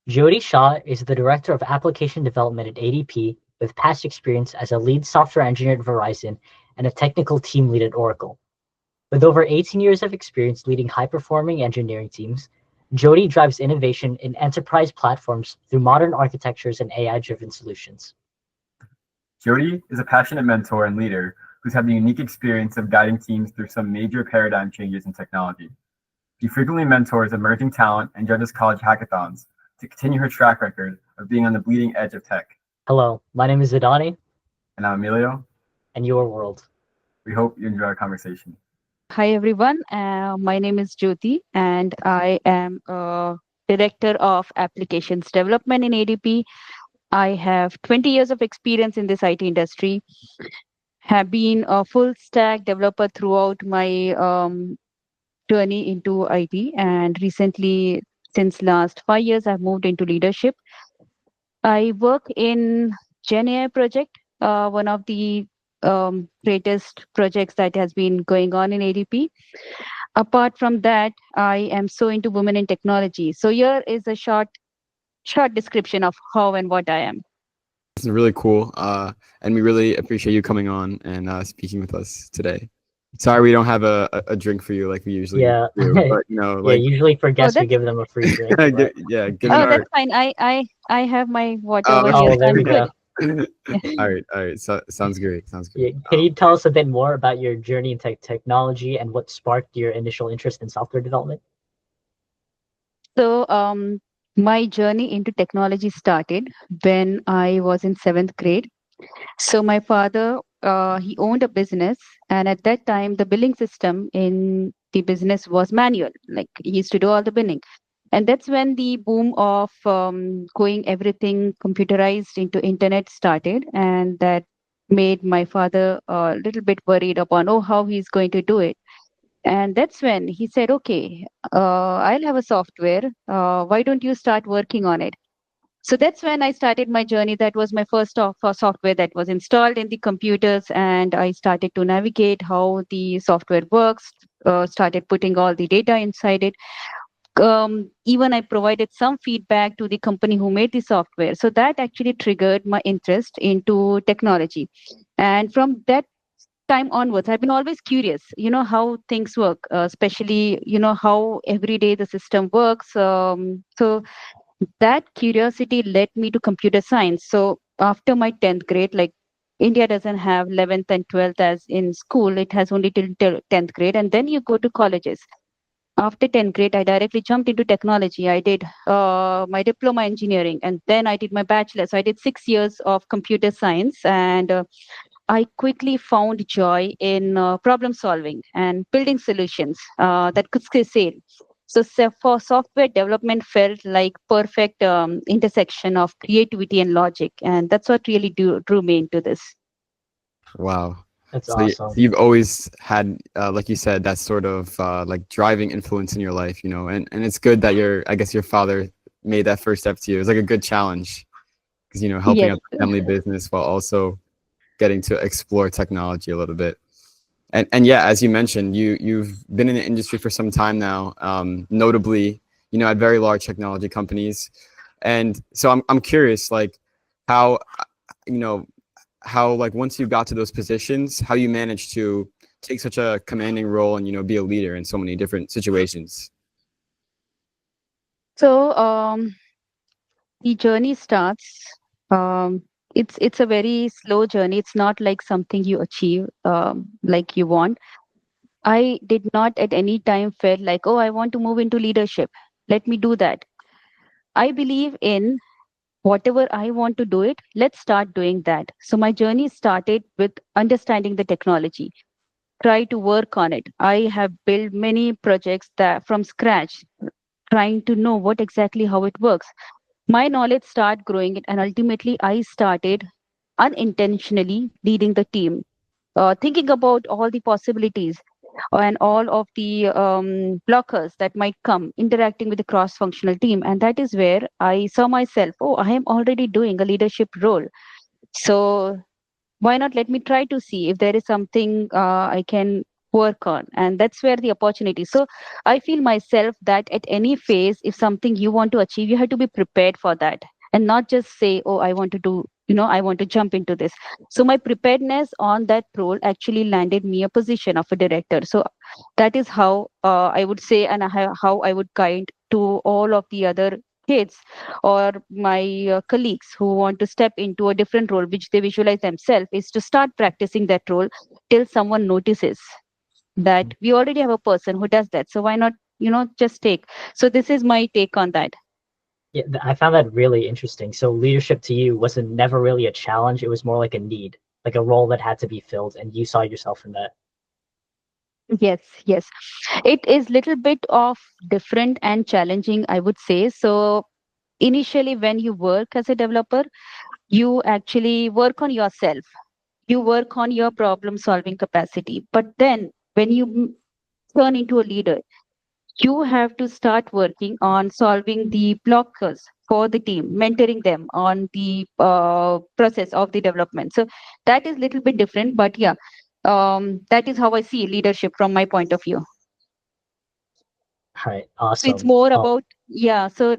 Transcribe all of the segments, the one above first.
Jyoti Shah is the Director of Application Development at ADP with past experience as a lead software engineer at Verizon and a technical team lead at Oracle. With over 18 years of experience leading high-performing engineering teams, Jyoti drives innovation in enterprise platforms through modern architectures and AI-driven solutions. Jyoti is a passionate mentor and leader who's had the unique experience of guiding teams through some major paradigm changes in technology. She frequently mentors emerging talent and judges college hackathons to continue her track record of being on the bleeding edge of tech. Hello, my name is Zidanni. And I'm Emilio. And your world. We hope you enjoy our conversation. Hi, everyone. My name is Jyoti, and I am a Director of Applications Development in ADP. I have 20 years of experience in this IT industry, have been a full stack developer throughout my journey into IT, and recently, since last 5 years, I've moved into leadership. I work in Gen AI project, one of the greatest projects that has been going on in ADP. Apart from that, I am so into women in technology. So here is a short description of how and what I am. This is really cool, and we really appreciate you coming on and speaking with us today. Sorry we don't have a drink for you like we usually do, but usually for guests we give them a free drink. Right? That's fine. I have my water. There we go. All right. So, sounds great. Yeah. Can you tell us a bit more about your journey in technology and what sparked your initial interest in software development? So, my journey into technology started when I was in 7th grade. So my father, he owned a business, and at that time, the billing system in the business was manual. Like he used to do all the billing. And that's when the boom of going everything computerized into internet started, and that made my father a little bit worried upon how he's going to do it. And that's when he said, "Okay, I'll have a software. Why don't you start working on it?" So that's when I started my journey. That was my first software that was installed in the computers, and I started to navigate how the software works. Started putting all the data inside it. Even I provided some feedback to the company who made the software. So that actually triggered my interest into technology. And from that time onwards, I've been always curious, how things work, especially, how every day the system works. So that curiosity led me to computer science. So after my 10th grade, like India doesn't have 11th and 12th as in school, it has only till 10th grade, and then you go to colleges. After 10th grade, I directly jumped into technology. I did my diploma engineering, and then I did my bachelor's. So I did 6 years of computer science, and I quickly found joy in problem solving and building solutions that could scale. So for software development felt like perfect intersection of creativity and logic, and that's what really drew me into this. Wow. That's awesome. You've always had, like you said, that sort of like driving influence in your life, and it's good that I guess your father made that first step to you. It's like a good challenge because, helping out the family business while also getting to explore technology a little bit. And yeah, as you mentioned, you've been in the industry for some time now, notably, at very large technology companies. And so I'm curious, like how like once you got to those positions, how you managed to take such a commanding role and be a leader in so many different situations. So the journey starts. It's a very slow journey. It's not like something you achieve like you want. I did not at any time felt like, I want to move into leadership. Let me do that. I believe in whatever I want to do it, let's start doing that. So my journey started with understanding the technology, try to work on it. I have built many projects that from scratch, trying to know what exactly how it works. My knowledge started growing, and ultimately I started unintentionally leading the team, thinking about all the possibilities and all of the blockers that might come interacting with the cross-functional team. And that is where I saw myself, I am already doing a leadership role. So why not let me try to see if there is something I can work on, and that's where the opportunity. So I feel myself that at any phase, if something you want to achieve, you have to be prepared for that, and not just say, oh, I want to do, I want to jump into this. So my preparedness on that role actually landed me a position of a director. So that is how I would say, and how I would guide to all of the other kids or my colleagues who want to step into a different role which they visualize themselves, is to start practicing that role till someone notices that we already have a person who does that, so why not just take. So this is my take on that. Yeah, I found that really interesting. So leadership to you wasn't never really a challenge. It was more like a need, like a role that had to be filled, and you saw yourself in that. Yes, yes, it is little bit of different and challenging, I would say. So initially when you work as a developer, you actually work on yourself, you work on your problem solving capacity. But then when you turn into a leader, you have to start working on solving the blockers for the team, mentoring them on the process of the development. So that is little bit different, but yeah, that is how I see leadership from my point of view. All right, So it's awesome. more about, yeah, so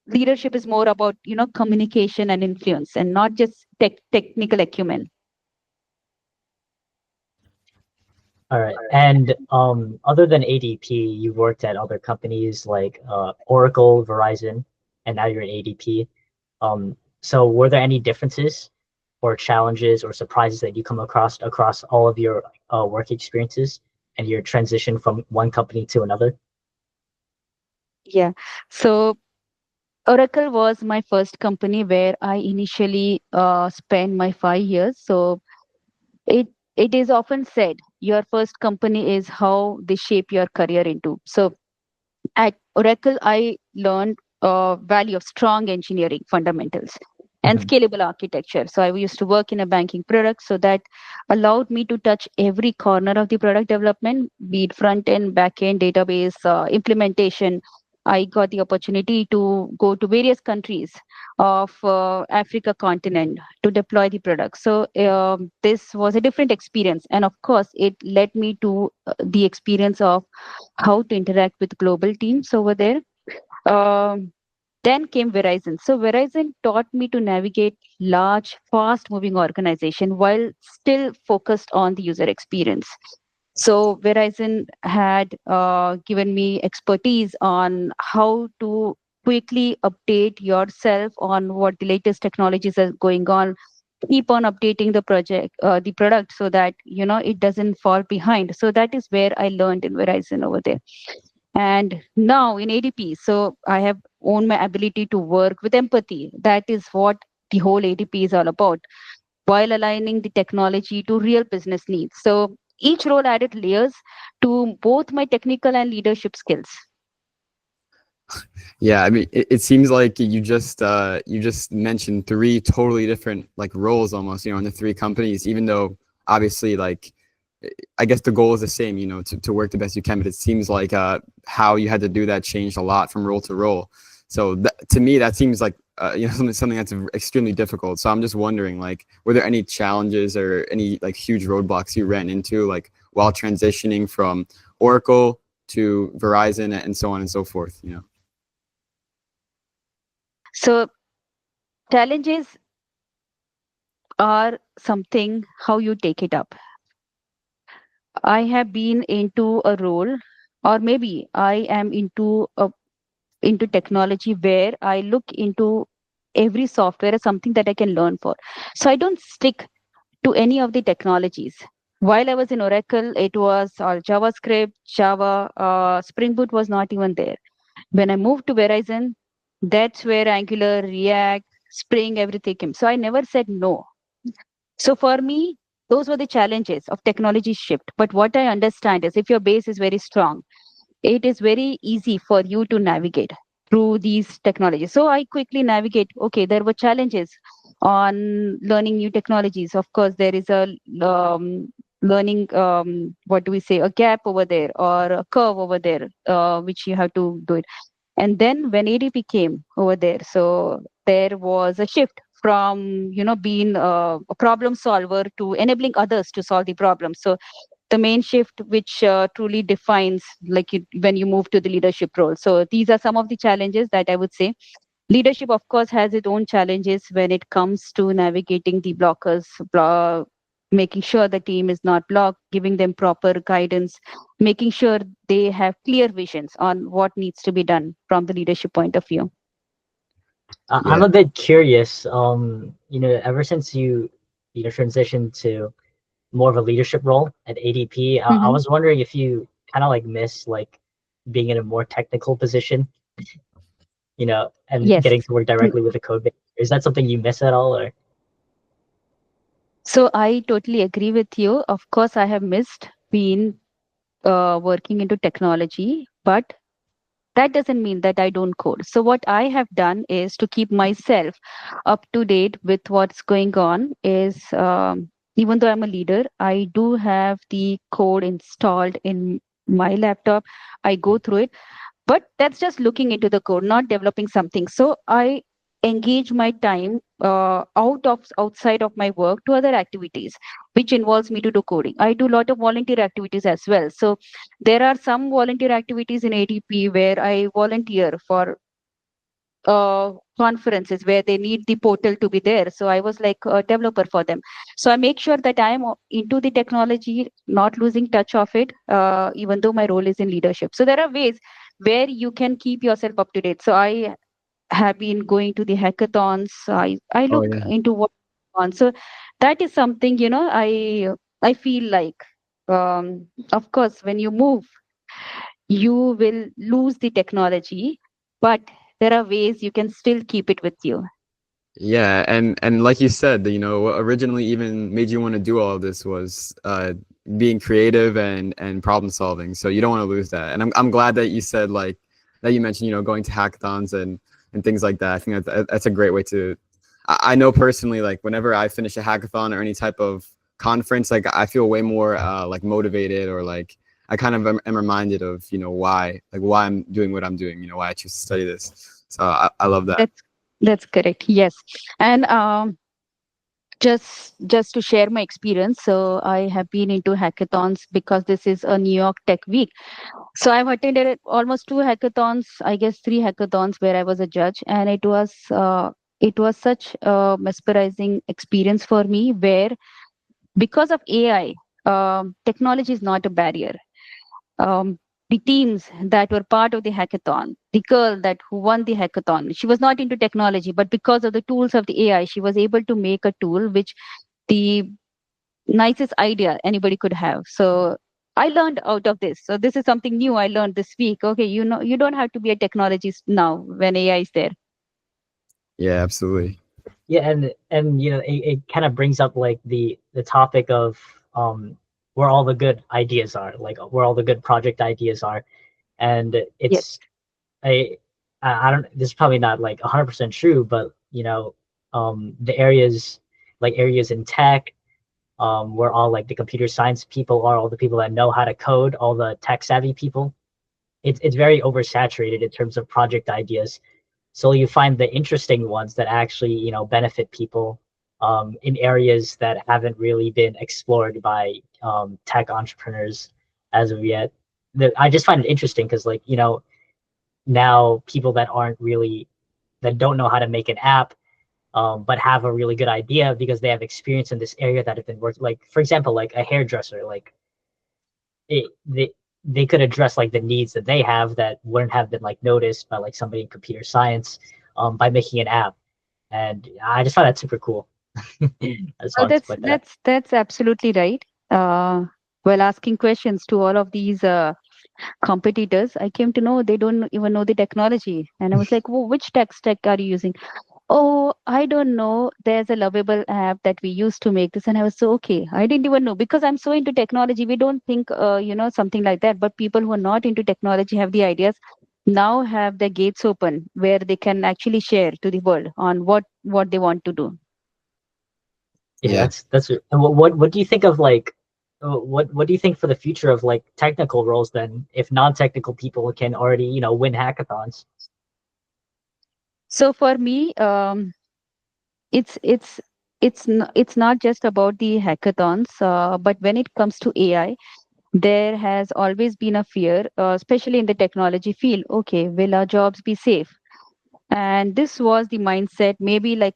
leadership is more about communication and influence, and not just technical acumen. All right, and other than ADP, you worked at other companies like Oracle, Verizon, and now you're at ADP. So were there any differences or challenges or surprises that you come across all of your work experiences and your transition from one company to another? Yeah, so Oracle was my first company where I initially spent my 5 years. So it it is often said your first company is how they shape your career into. So at Oracle, I learned value of strong engineering fundamentals and Hmm. scalable architecture. So I used to work in a banking product, so that allowed me to touch every corner of the product development, be it front end, back end, database, implementation. I got the opportunity to go to various countries of Africa continent to deploy the product. So this was a different experience, and of course, it led me to the experience of how to interact with global teams over there. Um, then came Verizon. So Verizon taught me to navigate large, fast-moving organization while still focused on the user experience. So Verizon had given me expertise on how to quickly update yourself on what the latest technologies are going on, keep on updating the product, so that it doesn't fall behind. So that is where I learned in Verizon over there. And now in ADP, so I have owned my ability to work with empathy. That is what the whole ADP is all about, while aligning the technology to real business needs. So each role added layers to both my technical and leadership skills. Yeah, I mean, it seems like you just mentioned three totally different like roles almost, in the three companies, even though obviously like I guess the goal is the same, to work the best you can, but it seems like how you had to do that changed a lot from role to role. So to me, that seems like something that's extremely difficult. So I'm just wondering, like, were there any challenges or any like huge roadblocks you ran into, like while transitioning from Oracle to Verizon and so on and so forth? So challenges are something how you take it up. I have been into a role, or maybe I am into technology where I look into every software as something that I can learn for. So I don't stick to any of the technologies. While I was in Oracle, it was all JavaScript, Java, Spring Boot was not even there. When I moved to Verizon, that's where Angular, React, Spring, everything came. So I never said no. So for me, those were the challenges of technology shift. But what I understand is if your base is very strong, it is very easy for you to navigate through these technologies. So I quickly navigate. Okay, there were challenges on learning new technologies. Of course, there is a learning, what do we say, a gap over there or a curve over there, which you have to do it. And then when ADP came over there, so there was a shift from being a problem solver to enabling others to solve the problem. So the main shift which truly defines like when you move to the leadership role. So these are some of the challenges that I would say. Leadership, of course, has its own challenges when it comes to navigating the blockers, making sure the team is not blocked, giving them proper guidance, making sure they have clear visions on what needs to be done from the leadership point of view. I'm Yeah. a bit curious. Ever since you transitioned to more of a leadership role at ADP, I Hmm. was wondering if you kind of like miss like being in a more technical position, and Yes. getting to work directly with the code base. Is that something you miss at all, or? So I totally agree with you. Of course, I have missed being working into technology, but that doesn't mean that I don't code. So what I have done is to keep myself up to date with what's going on. Is even though I'm a leader, I do have the code installed in my laptop. I go through it, but that's just looking into the code, not developing something. So I engage my time outside of my work to other activities which involves me to do coding. I do a lot of volunteer activities as well. So there are some volunteer activities in ADP where I volunteer for conferences where they need the portal to be there. So I was like a developer for them. So I make sure that I am into the technology, not losing touch of it, even though my role is in leadership. So there are ways where you can keep yourself up to date. So I have been going to the hackathons. I Oh look yeah. into what on. So that is something, I feel like of course when you move you will lose the technology, but there are ways you can still keep it with you. Yeah, and like you said, what originally even made you want to do all of this was being creative and problem solving. So you don't want to lose that. And I'm glad that you said like that you mentioned, going to hackathons and things like that. I think that's a great way to. I know personally, like whenever I finish a hackathon or any type of conference, like I feel way more like motivated, or like I kind of am reminded of why I'm doing what I'm doing, why I choose to study this. So I love that. That's correct. Yes. And just to share my experience, so I have been into hackathons because this is a New York Tech Week. So I've attended almost two hackathons, I guess three hackathons where I was a judge, and it was such a mesmerizing experience for me where because of AI, technology is not a barrier. um, the teams that were part of the hackathon, the girl that who won the hackathon, she was not into technology, but because of the tools of the AI, she was able to make a tool which the nicest idea anybody could have. So I learned out of this. So this is something new I learned this week. Okay, you don't have to be a technologist now when AI is there. Yeah, absolutely. Yeah, and it kind of brings up like the topic of where all the good ideas are, like where all the good project ideas are, and Yes. it's I I don't. This is probably not like 100% true, but the areas in tech, where all like the computer science people are, all the people that know how to code, all the tech savvy people. It's very oversaturated in terms of project ideas. So you find the interesting ones that actually benefit people in areas that haven't really been explored by tech entrepreneurs as of yet. I just find it interesting because like now people that aren't really that don't know how to make an app, but have a really good idea because they have experience in this area that have been working. Like for example, like a hairdresser, like it, they could address like the needs that they have that wouldn't have been like noticed by like somebody in computer science by making an app. And I just find that super cool. I just Well, wanted to that's put that. that's that's absolutely right. While asking questions to all of these competitors, I came to know they don't even know the technology, and I was like, "Whoa, which tech stack are you using?" Oh, I don't know. There's a lovable app that we use to make this. And I was so, okay. I didn't even know because I'm so into technology. We don't think, something like that. But people who are not into technology have the ideas, now have their gates open where they can actually share to the world on what they want to do. Yeah, Yeah. that's it. And what do you think of like what do you think for the future of like technical roles then if non-technical people can already win hackathons? So for me, it's it's it's not just about the hackathons, but when it comes to AI. there has always been a fear, especially in the technology field. Okay, will our jobs be safe? And this was the mindset maybe like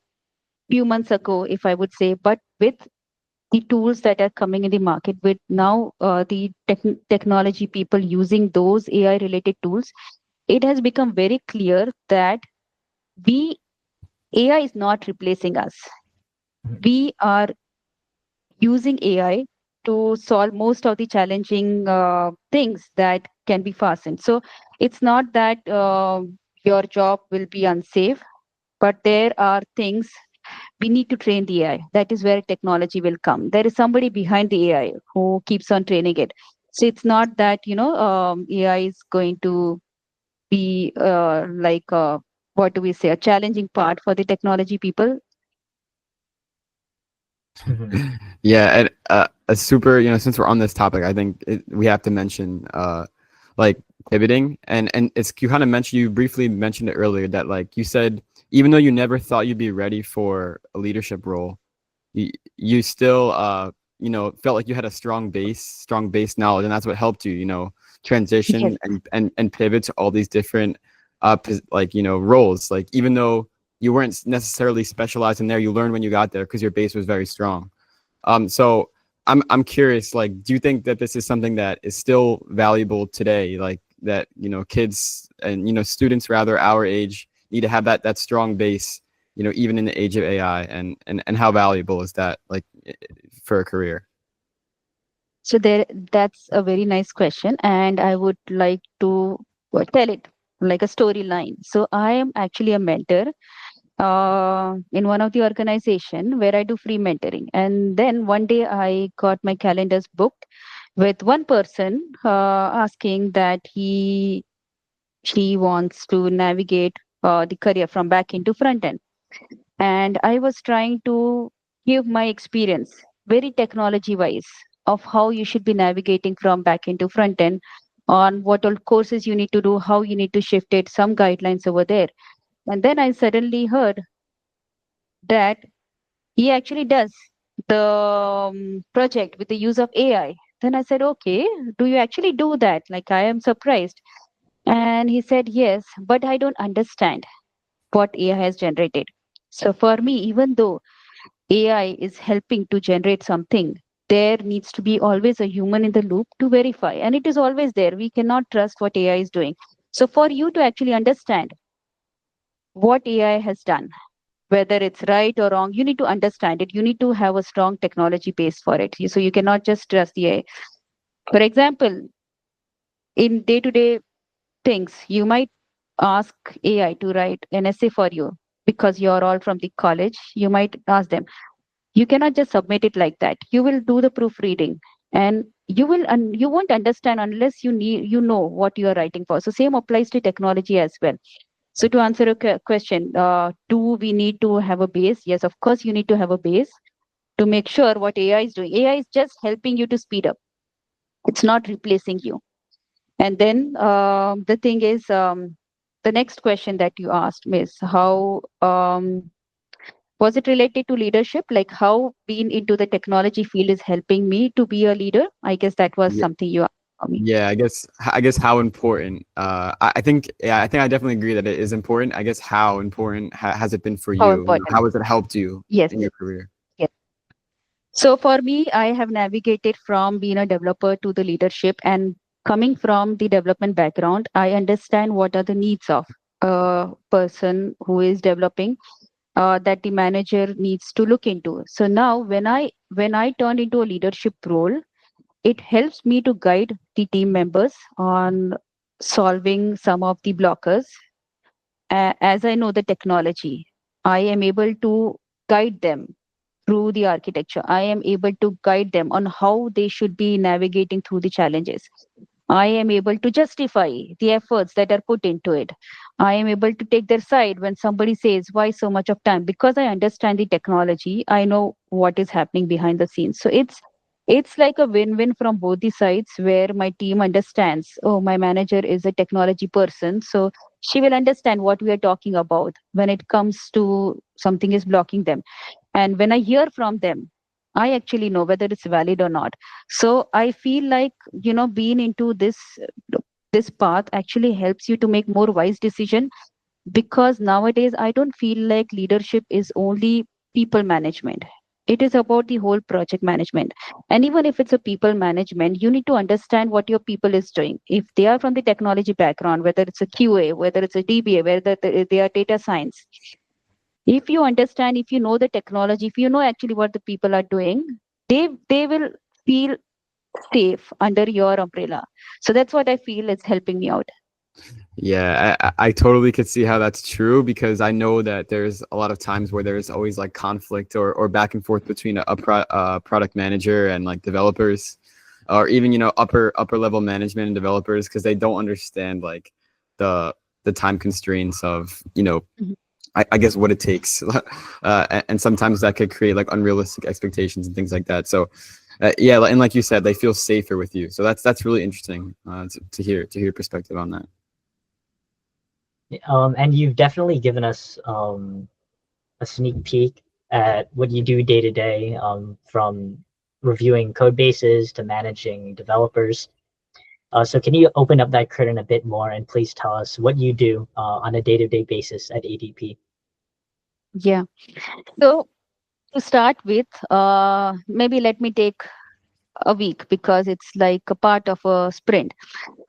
few months ago, if I would say. But with the tools that are coming in the market, with now the technology people using those AI related tools, it has become very clear that we AI is not replacing us. Mhm. We are using AI to solve most of the challenging things that can be fastened. So it's not that your job will be unsafe, but there are things we need to train the AI. That is where technology will come. There is somebody behind the AI who keeps on training it. So it's not that AI is going to be what do we say, a challenging part for the technology people. Yeah, and a super, since we're on this topic, I think we have to mention like pivoting, and it's you kind of mentioned, you briefly mentioned it earlier, that like you said, even though you never thought you'd be ready for a leadership role, you still felt like you had a strong base knowledge, and that's what helped you, Yes. transition and pivot to all these different roles. Like even though you weren't necessarily specialized in there, you learned when you got there because your base was very strong. So I'm curious, like, do you think that this is something that is still valuable today? Like that, kids and students rather our age need to have that strong base, even in the age of AI, and how valuable is that, like, for a career? So that's a very nice question, and I would like to tell it like a storyline. So I am actually a mentor in one of the organization where I do free mentoring, and then one day I got my calendars booked with one person asking that she wants to navigate the career from back into front end, and I was trying to give my experience very technology wise of how you should be navigating from back into front end, on what all courses you need to do, how you need to shift it, some guidelines over there. And then I suddenly heard that he actually does the project with the use of AI. Then I said, okay, do you actually do that? Like, I am surprised. And he said, yes, but I don't understand what AI has generated. So for me, even though AI is helping to generate something, there needs to be always a human in the loop to verify. And it is always there. We cannot trust what AI is doing. So for you to actually understand what AI has done, whether it's right or wrong, you need to understand it. You need to have a strong technology base for it. So you cannot just trust the AI. For example, in day to day things, you might ask AI to write an essay for you because you're all from the college. You might ask them. You cannot just submit it like that. You will do the proofreading, and you won't understand unless you know what you are writing for. So same applies to technology as well. So to answer a question, do we need to have a base? Yes, of course you need to have a base to make sure what AI is doing. AI is just helping you to speed up. It's not replacing you. And then the thing is, the next question that you asked, Miss, how was it related to leadership? Like how being into the technology field is helping me to be a leader? I guess that was Yeah, something you asked for me. yeah. I guess how important. I think, yeah, I think I definitely agree that it is important. I guess how important has it been for How you? important? How has it helped you Yes. in your career? Yes. So for me, I have navigated from being a developer to the leadership, and coming from the development background, I understand what are the needs of a person who is developing that the manager needs to look into. So now when I turned into a leadership role, it helps me to guide the team members on solving some of the blockers. As I know the technology, I am able to guide them through the architecture. I am able to guide them on how they should be navigating through the challenges. I am able to justify the efforts that are put into it. I am able to take their side when somebody says, why so much of time? Because I understand the technology, I know what is happening behind the scenes. So it's like a win-win from both the sides, where my team understands, oh, my manager is a technology person. So she will understand what we are talking about when it comes to something is blocking them. And when I hear from them, I actually know whether it's valid or not. So I feel like, being into this path actually helps you to make more wise decision, because nowadays I don't feel like leadership is only people management. It is about the whole project management. And even if it's a people management, you need to understand what your people is doing. If they are from the technology background, whether it's a QA, whether it's a DBA, whether they are data science, if you understand, if you know the technology, if you know actually what the people are doing, they will feel safe under your umbrella. So that's what I feel is helping me out. Yeah, I totally could see how that's true, because I know that there's a lot of times where there's always like conflict or back and forth between product manager and like developers, or even upper level management and developers, because they don't understand like the time constraints of Mhm. I guess what it takes, and sometimes that could create like unrealistic expectations and things like that. So yeah, and like you said, they feel safer with you. So that's really interesting to hear your perspective on that. And you've definitely given us a sneak peek at what you do day to day, from reviewing code bases to managing developers. So can you open up that curtain a bit more and please tell us what you do on a day-to-day basis at ADP? Yeah. So to start with, maybe let me take a week because it's like a part of a sprint.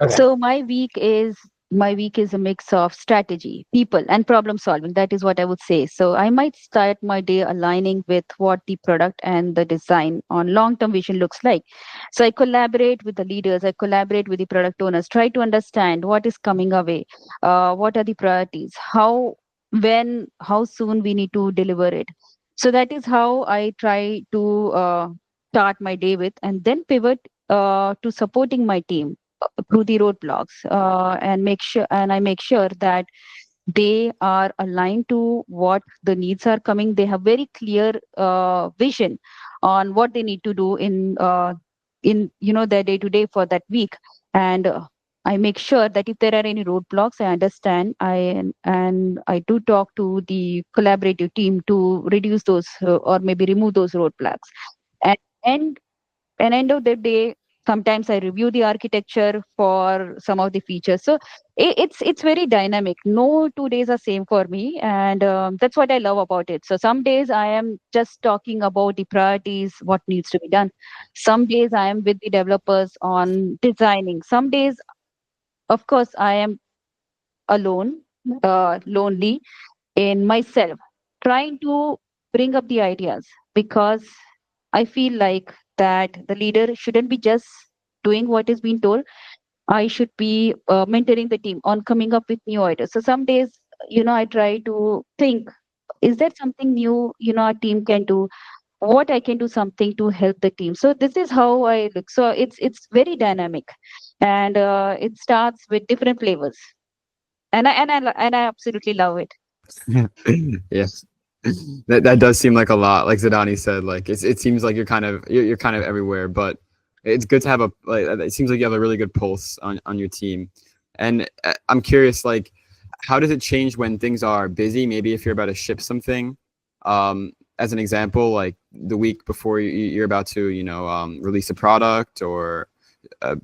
Okay. So my week is a mix of strategy, people, and problem solving. That is what I would say. So I might start my day aligning with what the product and the design on long-term vision looks like. So I collaborate with the leaders, I collaborate with the product owners, try to understand what is coming away, what are the priorities, how soon we need to deliver it. So that is how I try to start my day with, and then pivot to supporting my team through the roadblocks, and I make sure that they are aligned to what the needs are coming. They have very clear vision on what they need to do in their day to day for that week. And I make sure that if there are any roadblocks, I understand. I do talk to the collaborative team to reduce those, or maybe remove those roadblocks. And end of the day, sometimes I review the architecture for some of the features. So it's very dynamic. No 2 days are same for me, and that's what I love about it. So some days I am just talking about the priorities, what needs to be done. Some days I am with the developers on designing. Some days, of course, I am alone, lonely in myself, trying to bring up the ideas, because I feel like that the leader shouldn't be just doing what is being told. I should be mentoring the team on coming up with new ideas. So some days, I try to think, is there something new, our team can do? What I can do something to help the team. So this is how I look. So it's very dynamic, and it starts with different flavors, and I absolutely love it. Yes. That does seem like a lot. Like Zidanni said, like it seems like you're kind of everywhere, but it's good to have it seems like you have a really good pulse on your team. And I'm curious, like, how does it change when things are busy? Maybe if you're about to ship something, as an example, like the week before you're about to, release a product or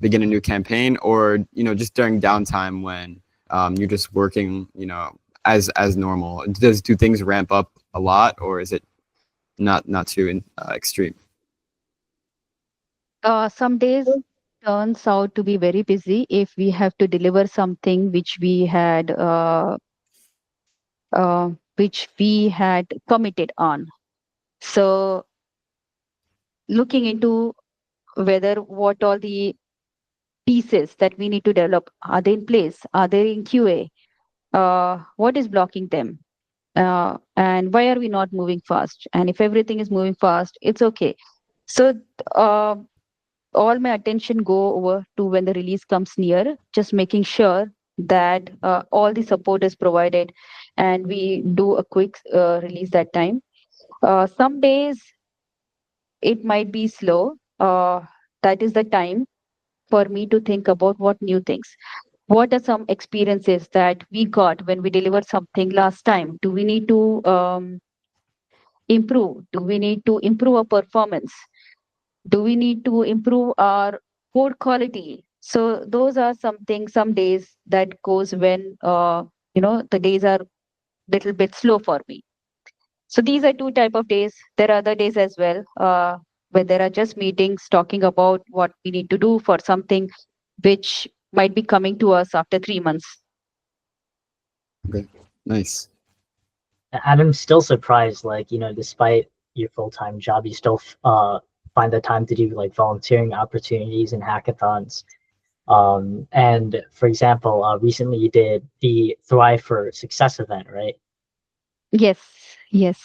begin a new campaign, or just during downtime when you're just working, as normal. Do things ramp up a lot, or is it not too extreme? Some days turns out to be very busy if we have to deliver something which we had committed on. So looking into whether what all the pieces that we need to develop, are they in place, are they in QA, what is blocking them, and why are we not moving fast? And if everything is moving fast, it's okay. So uh, all my attention go over to when the release comes near, just making sure that all the support is provided and we do a quick release that time. Some days it might be slow. That is the time for me to think about what new things. What are some experiences that we got when we delivered something last time? Do we need to improve? Do we need to improve our performance? Do we need to improve our code quality? So those are something, some days that goes when the days are little bit slow for me. So these are two type of days. There are other days as well, where there are just meetings talking about what we need to do for something which might be coming to us after 3 months. Okay, nice. And I'm still surprised, like, despite your full-time job, you still find the time to do like volunteering opportunities and hackathons. And for example, recently you did the Thrive for Success event, right? Yes, yes.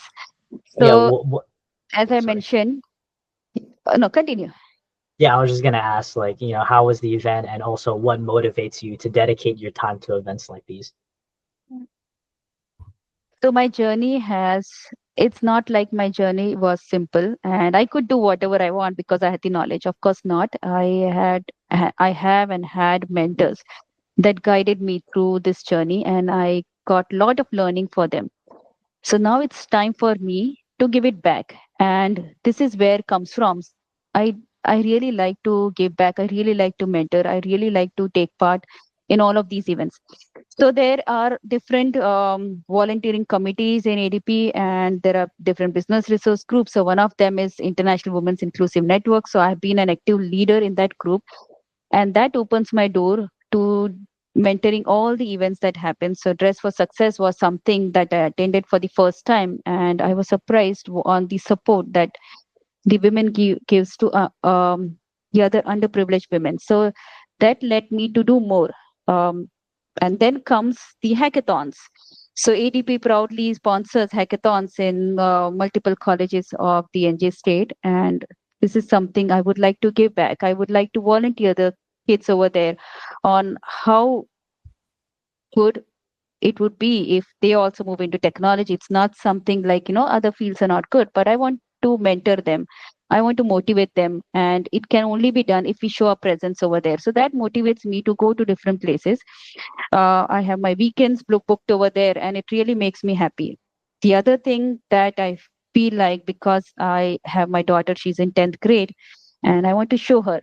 Yeah. So as I Sorry. mentioned, no, continue. Yeah, I was just gonna ask, like, how was the event, and also what motivates you to dedicate your time to events like these? So my journey has, it's not like my journey was simple and I could do whatever I want because I had the knowledge. Of course not. I have and had mentors that guided me through this journey, and I got a lot of learning for them. So now it's time for me to give it back. And this is where it comes from. I I really like to give back. I really like to mentor. I really like to take part in all of these events. So there are different volunteering committees in ADP, and there are different business resource groups. So one of them is International Women's Inclusive Network. So I've been an active leader in that group, and that opens my door to mentoring all the events that happen. So Dress for Success was something that I attended for the first time, and I was surprised on the support that the women gives to the other underprivileged women. So that led me to do more. Um, and then comes the hackathons. So ADP proudly sponsors hackathons in multiple colleges of the NJ state, and this is something I would like to give back. I would like to volunteer the kids over there on how good it would be if they also move into technology. It's not something like, other fields are not good, but I want to mentor them. I want to motivate them. And it can only be done if we show our presence over there. So that motivates me to go to different places. I have my weekends booked over there, and it really makes me happy. The other thing that I feel like, because I have my daughter, she's in 10th grade, and I want to show her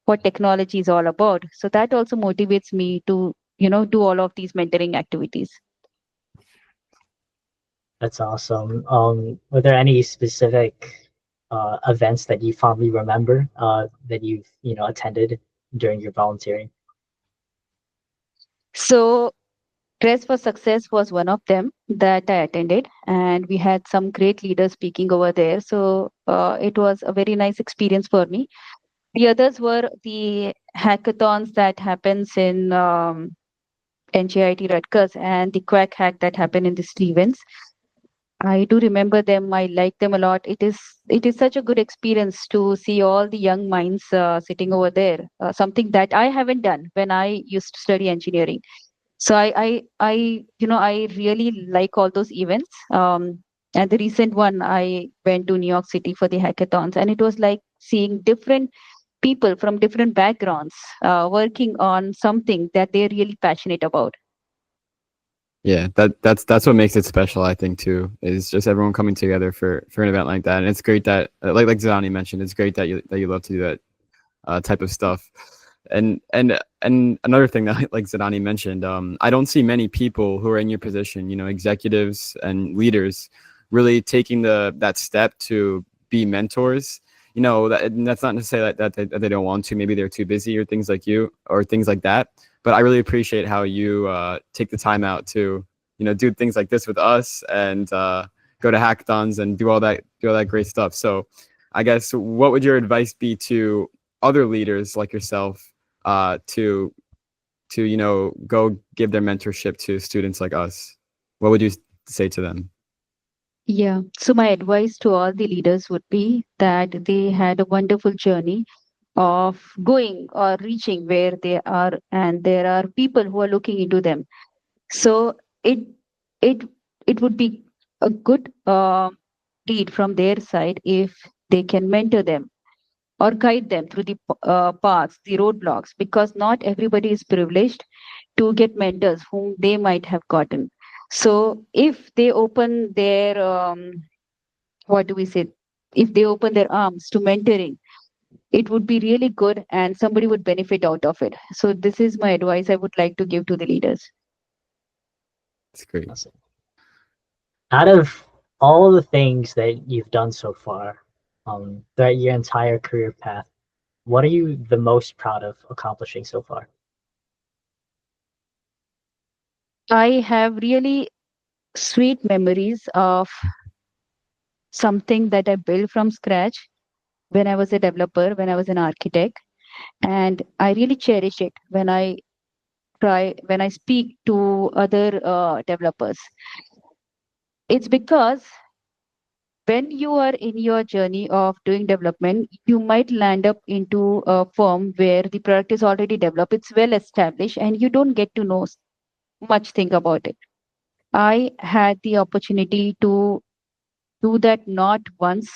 what technology is all about. So that also motivates me to, do all of these mentoring activities. That's awesome. Were there any specific events that you fondly remember that you've attended during your volunteering? So Dress for Success was one of them that I attended, and we had some great leaders speaking over there. So it was a very nice experience for me. The others were the hackathons that happens in NJIT Rutgers and the Quack Hack that happened in the Stevens. I do remember them. I like them a lot. It is such a good experience to see all the young minds sitting over there. Something that I haven't done when I used to study engineering. So I really like all those events. And the recent one, I went to New York City for the hackathons, and it was like seeing different people from different backgrounds working on something that they're really passionate about. Yeah, that's what makes it special, I think, too, is just everyone coming together for an event like that. And it's great that, like Zidanni mentioned, it's great that you love to do that type of stuff. And another thing that like Zidanni mentioned, I don't see many people who are in your position, executives and leaders, really taking that step to be mentors. That's not to say that they don't want to. Maybe they're too busy or things like you or things like that. But I really appreciate how you take the time out to do things like this with us and go to hackathons and do all that great stuff. So I guess what would your advice be to other leaders like yourself to go give their mentorship to students like us? What would you say to them? Yeah. So my advice to all the leaders would be that they had a wonderful journey of going or reaching where they are, and there are people who are looking into them. So it it would be a good deed from their side if they can mentor them or guide them through the paths, the roadblocks, because not everybody is privileged to get mentors whom they might have gotten. So if they open their what do we say? If they open their arms to mentoring, it would be really good and somebody would benefit out of it. So this is my advice I would like to give to the leaders. It's great. Awesome. Out of all the things that you've done so far, throughout your entire career path, what are you the most proud of accomplishing so far? I have really sweet memories of something that I built from scratch when I was a developer, when I was an architect, and I really cherish it when I speak to other developers. It's because when you are in your journey of doing development, you might land up into a firm where the product is already developed, it's well established, and you don't get to know much thing about it. I had the opportunity to do that not once,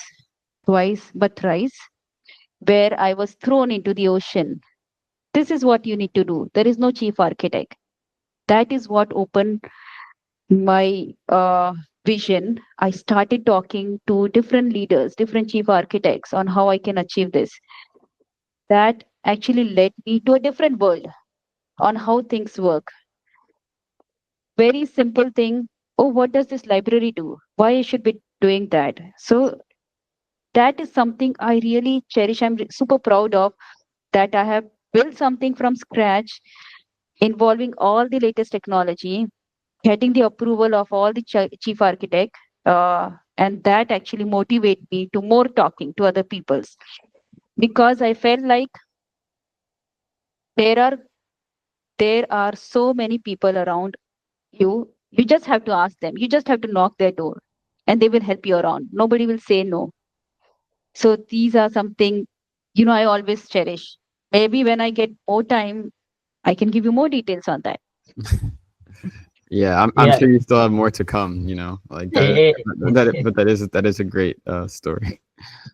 twice, but thrice, where I was thrown into the ocean. This is what you need to do. There is no chief architect. That is what opened my vision. I started talking to different leaders, different chief architects on how I can achieve this. That actually led me to a different world on how things work. Very simple thing. Oh, what does this library do? Why I should be doing that? So that is something I really cherish. I'm super proud of that I have built something from scratch involving all the latest technology, getting the approval of all the chief architect, and that actually motivate me to more talking to other peoples because I felt like there are there are so many people around you. You just have to ask them. You just have to knock their door, and they will help you around. Nobody will say no. So these are something I always cherish. Maybe when I get more time, I can give you more details on that. Yeah, I'm Yeah, sure you still have more to come. Like that. it, But that is a great story.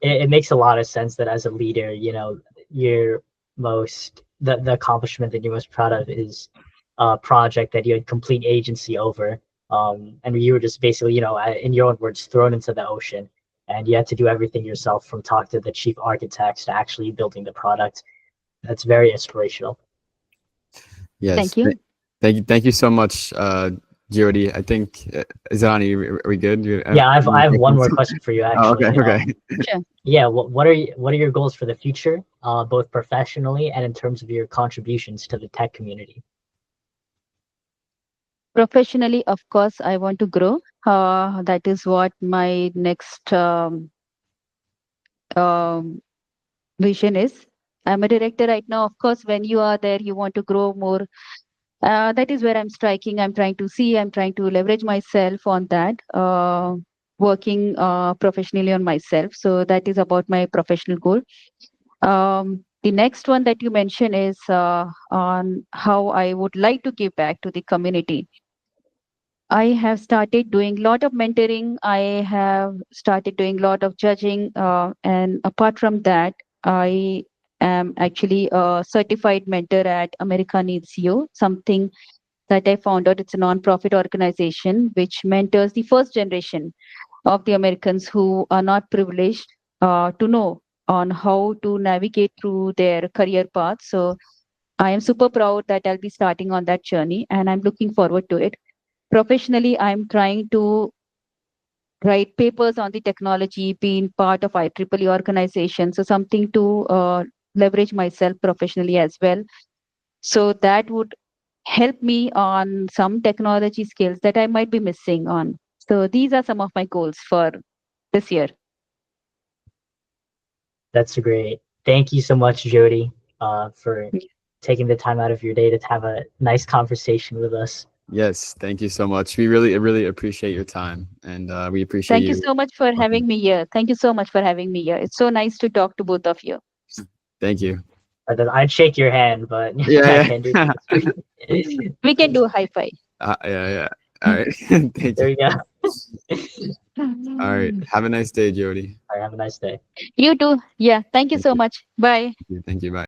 it makes a lot of sense that as a leader, your the accomplishment that you're most proud of is a project that you had complete agency over. And you were just basically, in your own words, thrown into the ocean, and you had to do everything yourself, from talk to the chief architects to actually building the product. That's very inspirational. Yes. Thank you. Thank you so much, Jyoti. I think Zidanni, are we good? Yeah, I Any have one more questions? question for you, Oh, okay, actually. okay. Sure. Yeah, what are your goals for the future, both professionally and in terms of your contributions to the tech community? Professionally, of course, I want to grow. That is what my next um, vision is. I'm a director right now. Of course, when you are there, you want to grow more. That is where I'm striking. I'm trying to leverage myself on that, working professionally on myself. So that is about my professional goal. The next one that you mentioned is on how I would like to give back to the community. I have started doing a lot of mentoring. I have started doing a lot of judging. And apart from that, I am actually a certified mentor at America Needs You, something that I found out it's a non-profit organization which mentors the first generation of the Americans who are not privileged to know on how to navigate through their career path. So I am super proud that I'll be starting on that journey and I'm looking forward to it. Professionally, I'm trying to write papers on the technology, being part of IEEE organization. So something to leverage myself professionally as well. So that would help me on some technology skills that I might be missing on. So these are some of my goals for this year. That's great. Thank you so much, Jyoti, for taking the time out of your day to have a nice conversation with us. Yes, thank you so much. We really appreciate your time, and we appreciate Thank you you. so much for having me here. Thank you so much for having me here. It's so nice to talk to both of you. Thank you. I'd shake your hand, but I Yeah, can't do yeah. that. We can do a high five. Yeah, yeah. All right. Thank There you. we go. All right. Have a nice day, Jody. All right, have a nice day. You too. Yeah. Thank you Thank so you. much. Bye. Thank you. Bye.